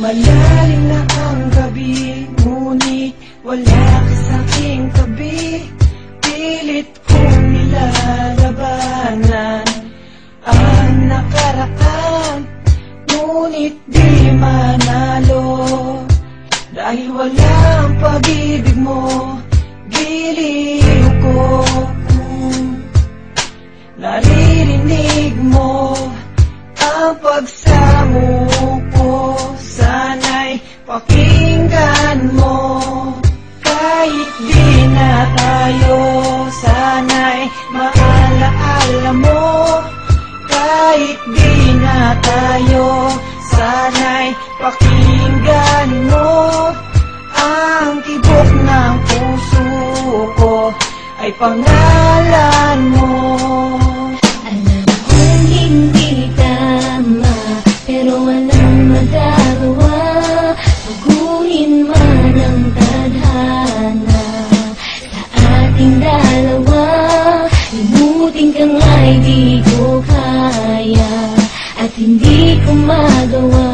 Lumalalim na ang gabi, ngunit wala ka sa'king tabi. Pilit kong nilalabanan ang nakaraan, ngunit di manalo. Dahil walang pag-ibig mo, giliw ko. Naririnig mo ang pagsamo ko, sana'y pakinggan mo. Kahit di na tayo, sana'y maalaala mo. Kahit di na tayo, sana'y pakinggan mo. Ang tibok ng puso ko ay pangalan mo. Alam kong hindi tama, pero walang magagawa. Baguhin man ang tadhana sa ating dalawa. Limutin ka nga'y di ko kaya, at hindi ko magawa.